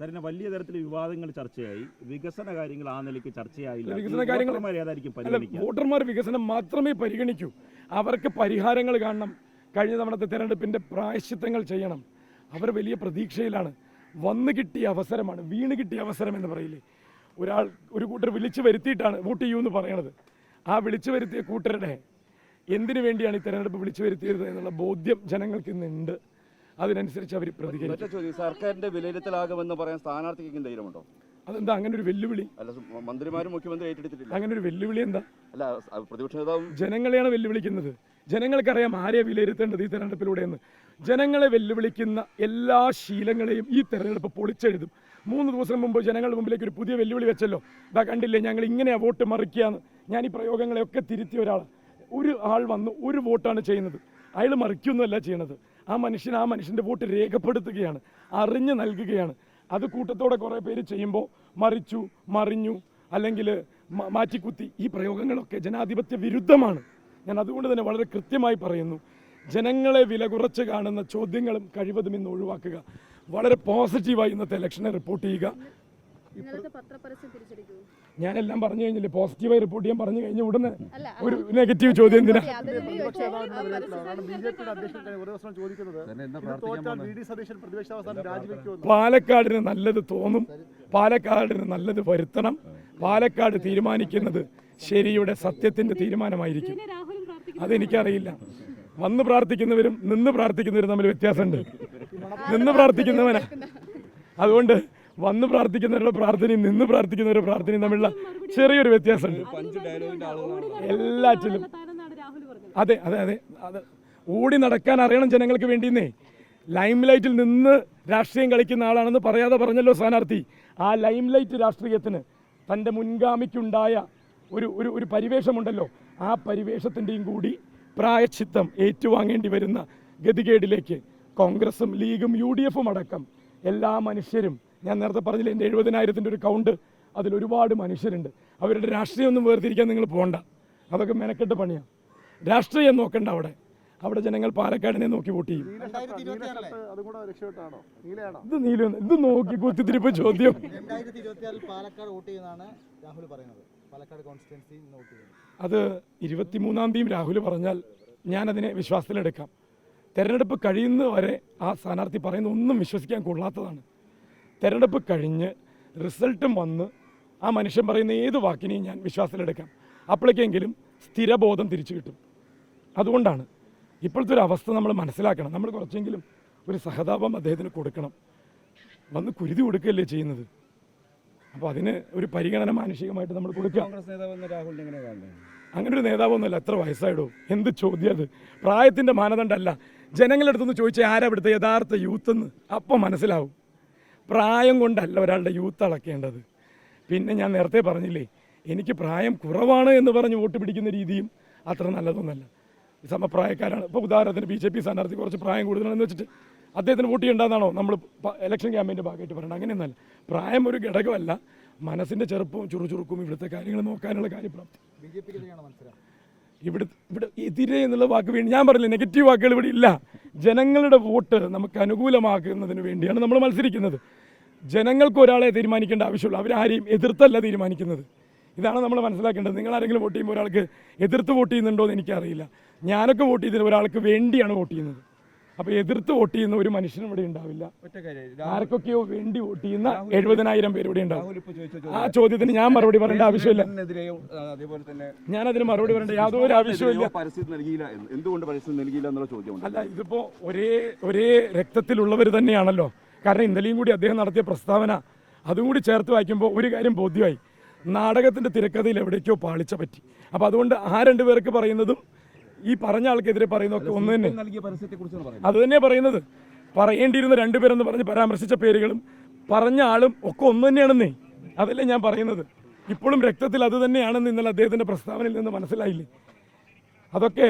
സാറിന് വലിയ തരത്തിൽ വിവാദങ്ങൾ ചർച്ചയായി, വികസന കാര്യങ്ങൾ ആ നിലയ്ക്ക് ചർച്ചയായില്ല. വികസന കാര്യങ്ങൾ വോട്ടർമാർ വികസനം മാത്രമേ പരിഗണിക്കൂ. അവർക്ക് പരിഹാരങ്ങൾ കാണണം. കഴിഞ്ഞ തവണത്തെ തെരഞ്ഞെടുപ്പിൻ്റെ പ്രായശ്ചിത്തങ്ങൾ ചെയ്യണം. അവർ വലിയ പ്രതീക്ഷയിലാണ്. വന്നു കിട്ടിയ അവസരമാണ്, വീണ് കിട്ടിയ അവസരം എന്ന് പറയില്ലേ. ഒരു കൂട്ടർ വിളിച്ചു വരുത്തിയിട്ടാണ് വോട്ട് ചെയ്യൂന്ന് പറയണത്. ആ വിളിച്ചു വരുത്തിയ കൂട്ടരുടെ എന്തിനു വേണ്ടിയാണ് ഈ തെരഞ്ഞെടുപ്പ് വിളിച്ചു വരുത്തിയത് എന്നുള്ള ബോധ്യം ജനങ്ങൾക്ക് ഇന്നുണ്ട്. അതിനനുസരിച്ച് അവർ പ്രതികരിക്കും. സർക്കാരിന്റെ വിലയിരുത്തലാകുമെന്ന് പറയാൻ സ്ഥാനാർത്ഥിക്ക് ധൈര്യമുണ്ടോ? അതെന്താ അങ്ങനെ ഒരു വെല്ലുവിളി? മന്ത്രിമാരും മുഖ്യമന്ത്രി ഏറ്റെടുത്തിട്ടില്ല. അങ്ങനെ ഒരു വെല്ലുവിളി എന്താ? അല്ല, പ്രതിപക്ഷ നേതാവും ജനങ്ങളെയാണ് വെല്ലുവിളിക്കുന്നത്. ജനങ്ങൾക്കറിയാം ആരെയാണ് വിലയിരുത്തേണ്ടത് ഈ തെരഞ്ഞെടുപ്പിലൂടെയെന്ന്. ജനങ്ങളെ വെല്ലുവിളിക്കുന്ന എല്ലാ ശീലങ്ങളെയും ഈ തെരഞ്ഞെടുപ്പ് പൊളിച്ചെഴുതും. 3 ദിവസം മുമ്പ് ജനങ്ങളുടെ മുമ്പിലേക്ക് ഒരു പുതിയ വെല്ലുവിളി വെച്ചല്ലോ. ഇതാ കണ്ടില്ലേ, ഞങ്ങൾ ഇങ്ങനെയാണ് വോട്ട് മറിക്കുകയെന്ന്. ഞാൻ ഈ പ്രയോഗങ്ങളെയൊക്കെ തിരുത്തിയ ഒരാളാണ്. ഒരു ആൾ വന്ന് ഒരു വോട്ടാണ് ചെയ്യുന്നത്, അയാൾ മറിക്കൊന്നുമല്ല ചെയ്യണത്. ആ മനുഷ്യൻ്റെ വോട്ട് രേഖപ്പെടുത്തുകയാണ്, അറിഞ്ഞ് നൽകുകയാണ്. അത് കൂട്ടത്തോടെ കുറേ പേര് ചെയ്യുമ്പോൾ മറിച്ചു, മറിഞ്ഞു, അല്ലെങ്കിൽ മാറ്റിക്കുത്തി, ഈ പ്രയോഗങ്ങളൊക്കെ ജനാധിപത്യ വിരുദ്ധമാണ്. ഞാൻ അതുകൊണ്ട് തന്നെ വളരെ കൃത്യമായി പറയുന്നു, ജനങ്ങളെ വില കുറച്ച് കാണുന്ന ചോദ്യങ്ങളും കഴിവതും ഇന്ന് ഒഴിവാക്കുക. വളരെ പോസിറ്റീവായി ഇന്നത്തെ ഇലക്ഷനെ റിപ്പോർട്ട് ചെയ്യുക. ഞാനെല്ലാം പറഞ്ഞു കഴിഞ്ഞില്ലേ, പോസിറ്റീവായി റിപ്പോർട്ട് ചെയ്യാൻ പറഞ്ഞു കഴിഞ്ഞ ഉടനെ ഒരു നെഗറ്റീവ് ചോദ്യം എന്തിനാ? പാലക്കാടിന് നല്ലത് തോന്നും, പാലക്കാടിന് നല്ലത് വരുത്തണം. പാലക്കാട് തീരുമാനിക്കുന്നത് ശരിയുടെ സത്യത്തിന്റെ തീരുമാനമായിരിക്കും. അതെനിക്കറിയില്ല. വന്ന് പ്രാർത്ഥിക്കുന്നവരും നിന്ന് പ്രാർത്ഥിക്കുന്നവരും തമ്മിൽ വ്യത്യാസമുണ്ട്. നിന്ന് പ്രാർത്ഥിക്കുന്നവനാ. അതുകൊണ്ട് വന്ന് പ്രാർത്ഥിക്കുന്നവരുടെ പ്രാർത്ഥനയും നിന്ന് പ്രാർത്ഥിക്കുന്നവരുടെ പ്രാർത്ഥനയും തമ്മിലുള്ള ചെറിയൊരു വ്യത്യാസമുണ്ട് എല്ലാറ്റിലും. അതെ അതെ അതെ അത് ഓടി നടക്കാൻ അറിയണം ജനങ്ങൾക്ക് വേണ്ടിയെന്നേ. ലൈം ലൈറ്റിൽ നിന്ന് രാഷ്ട്രീയം കളിക്കുന്ന ആളാണെന്ന് പറയാതെ പറഞ്ഞല്ലോ സ്ഥാനാർത്ഥി. ആ ലൈം ലൈറ്റ് രാഷ്ട്രീയത്തിന് തൻ്റെ മുൻഗാമിക്കുണ്ടായ ഒരു പരിവേഷമുണ്ടല്ലോ, ആ പരിവേഷത്തിൻ്റെയും കൂടി പ്രായശ്ചിത്തം ഏറ്റുവാങ്ങേണ്ടി വരുന്ന ഗതികേടിലേക്ക് കോൺഗ്രസും ലീഗും UDF-ഉം അടക്കം എല്ലാ മനുഷ്യരും, ഞാൻ നേരത്തെ പറഞ്ഞില്ല എൻ്റെ 70,000-ൻ്റെ ഒരു കൗണ്ട്, അതിലൊരുപാട് മനുഷ്യരുണ്ട്. അവരുടെ രാഷ്ട്രീയമൊന്നും വേർതിരിക്കാൻ നിങ്ങൾ പോകണ്ട, അതൊക്കെ മെനക്കെട്ട് പണിയാണ്. രാഷ്ട്രീയം നോക്കണ്ട. അവിടെ ജനങ്ങൾ പാലക്കാടിനെ നോക്കി വോട്ട് ചെയ്യും. ഇത് നീലൊന്ന് ഇത് നോക്കി കുത്തിത്തിരിപ്പ് ചോദ്യം. അത് 23-ാം തീയതി രാഹുൽ പറഞ്ഞാൽ ഞാനതിനെ വിശ്വാസത്തിലെടുക്കാം. തെരഞ്ഞെടുപ്പ് കഴിയുന്നവരെ ആ സ്ഥാനാർത്ഥി പറയുന്ന ഒന്നും വിശ്വസിക്കാൻ കൊള്ളാത്തതാണ്. തെരഞ്ഞെടുപ്പ് കഴിഞ്ഞ് റിസൾട്ടും വന്ന് ആ മനുഷ്യൻ പറയുന്ന ഏത് വാക്കിനെയും ഞാൻ വിശ്വാസത്തിലെടുക്കാം. അപ്പോഴേക്കെങ്കിലും സ്ഥിരബോധം തിരിച്ചു കിട്ടും. അതുകൊണ്ടാണ് ഇപ്പോഴത്തെ ഒരു അവസ്ഥ നമ്മൾ മനസ്സിലാക്കണം. നമ്മൾ കുറച്ചെങ്കിലും ഒരു സഹതാപം അദ്ദേഹത്തിന് കൊടുക്കണം. വന്ന് കുരുതി കൊടുക്കുകയല്ലേ ചെയ്യുന്നത്. അപ്പോൾ അതിന് ഒരു പരിഗണന മാനുഷികമായിട്ട് നമ്മൾ കൊടുക്കുക. അങ്ങനെ ഒരു നേതാവൊന്നുമല്ല. എത്ര വയസ്സായിടോ? എന്ത് ചോദ്യം അത്? പ്രായത്തിൻ്റെ മാനദണ്ഡമല്ല. ജനങ്ങളുടെ അടുത്തുനിന്ന് ചോദിച്ചാൽ ആരാ ഇവിടുത്തെ യഥാർത്ഥ യൂത്തെന്ന് അപ്പം മനസ്സിലാവും. പ്രായം കൊണ്ടല്ല ഒരാളുടെ യൂത്ത് അളക്കേണ്ടത്. പിന്നെ ഞാൻ നേരത്തെ പറഞ്ഞില്ലേ, എനിക്ക് പ്രായം കുറവാണ് എന്ന് പറഞ്ഞ് വോട്ട് പിടിക്കുന്ന രീതിയും അത്ര നല്ലതൊന്നുമല്ല. സമപ്രായക്കാരാണ്. ഇപ്പോൾ ഉദാഹരണത്തിന് BJP സ്ഥാനാർത്ഥി കുറച്ച് പ്രായം കൂടുതലാണെന്ന് വെച്ചിട്ട് അദ്ദേഹത്തിന് വോട്ട് ചെയ്യേണ്ടതെന്നാണോ നമ്മൾ ഇലക്ഷൻ ക്യാമ്പയിൻ്റെ ഭാഗമായിട്ട് പറയണം? അങ്ങനെയൊന്നല്ല. പ്രായം ഒരു ഘടകമല്ല. മനസ്സിൻ്റെ ചെറുപ്പവും ചുറുചുറുക്കും ഇവിടുത്തെ കാര്യങ്ങൾ നോക്കാനുള്ള കാര്യപ്രാപ്തി. ഇവിടെ എതിരെ എന്നുള്ള വാക്ക് വേണ്ടി ഞാൻ പറഞ്ഞില്ല, നെഗറ്റീവ് വാക്കുകൾ ഇവിടെ ഇല്ല. ജനങ്ങളുടെ വോട്ട് നമുക്ക് അനുകൂലമാക്കുന്നതിന് വേണ്ടിയാണ് നമ്മൾ മത്സരിക്കുന്നത്. ജനങ്ങൾക്ക് ഒരാളെ തീരുമാനിക്കേണ്ട ആവശ്യമുള്ളൂ. അവരാരെയും എതിർത്തല്ല തീരുമാനിക്കുന്നത്. ഇതാണ് നമ്മൾ മനസ്സിലാക്കേണ്ടത്. നിങ്ങൾ ആരെങ്കിലും വോട്ട് ചെയ്യുമ്പോൾ ഒരാൾക്ക് എതിർത്ത് വോട്ട് ചെയ്യുന്നുണ്ടോ എന്ന് എനിക്കറിയില്ല. ഞാനൊക്കെ വോട്ട് ചെയ്തതിന് ഒരാൾക്ക് വേണ്ടിയാണ് വോട്ട് ചെയ്യുന്നത്. അപ്പോൾ എതിർത്ത് വോട്ട് ചെയ്യുന്ന ഒരു മനുഷ്യനും ഇവിടെ ഉണ്ടാവില്ല. ആർക്കൊക്കെയോ വേണ്ടി വോട്ട് ചെയ്യുന്ന 70,000 പേര് ഇവിടെ ഉണ്ടാവും. ആ ചോദ്യത്തിന് ഞാൻ മറുപടി പറയേണ്ട ആവശ്യമില്ല. ഞാനതിന് മറുപടി പറയേണ്ട യാതൊരു ആവശ്യമില്ല. അല്ല, ഇതിപ്പോ ഒരേ രക്തത്തിലുള്ളവർ തന്നെയാണല്ലോ. കാരണം ഇന്നലെയും കൂടി അദ്ദേഹം നടത്തിയ പ്രസ്താവന അതും കൂടി ചേർത്ത് വായിക്കുമ്പോൾ ഒരു കാര്യം ബോധ്യമായി. നാടകത്തിൻ്റെ തിരക്കഥയിൽ എവിടേക്കോ പാളിച്ച പറ്റി. അപ്പോൾ അതുകൊണ്ട് ആ 2 പേർക്ക് പറയുന്നതും ഈ പറഞ്ഞ ആൾക്കെതിരെ പറയുന്നതൊക്കെ ഒന്ന് തന്നെ. അത് തന്നെയാണ് പറയുന്നത്. പറയേണ്ടിയിരുന്ന 2 പേരെന്ന് പറഞ്ഞ് പരാമർശിച്ച പേരുകളും പറഞ്ഞ ആളും ഒക്കെ ഒന്ന് തന്നെയാണെന്നേ. അതല്ലേ ഞാൻ പറയുന്നത്. ഇപ്പോഴും രക്തത്തിൽ അത് തന്നെയാണെന്ന് ഇന്നലെ അദ്ദേഹത്തിൻ്റെ പ്രസ്താവനയിൽ നിന്ന് മനസ്സിലായില്ലേ. അതൊക്കെ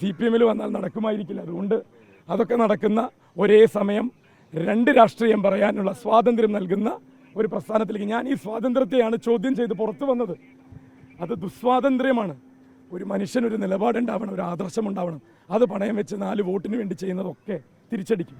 CPM-ൽ വന്നാൽ നടക്കുമായിരിക്കില്ല. അതുകൊണ്ട് അതൊക്കെ നടക്കുന്ന ഒരേ സമയം 2 രാഷ്ട്രീയം പറയാനുള്ള സ്വാതന്ത്ര്യം നൽകുന്ന ഒരു പ്രസ്ഥാനത്തിലേക്ക് ഞാൻ ഈ സ്വാതന്ത്ര്യത്തെയാണ് ചോദ്യം ചെയ്ത് പുറത്തു വന്നത്. അത് ദുസ്വാതന്ത്ര്യമാണ്. ഒരു മനുഷ്യനൊരു നിലപാടുണ്ടാവണം, ഒരു ആദർശമുണ്ടാവണം. അത് പണയം വെച്ച് 4 വോട്ടിന് വേണ്ടി ചെയ്യുന്നതൊക്കെ തിരിച്ചടിക്കും.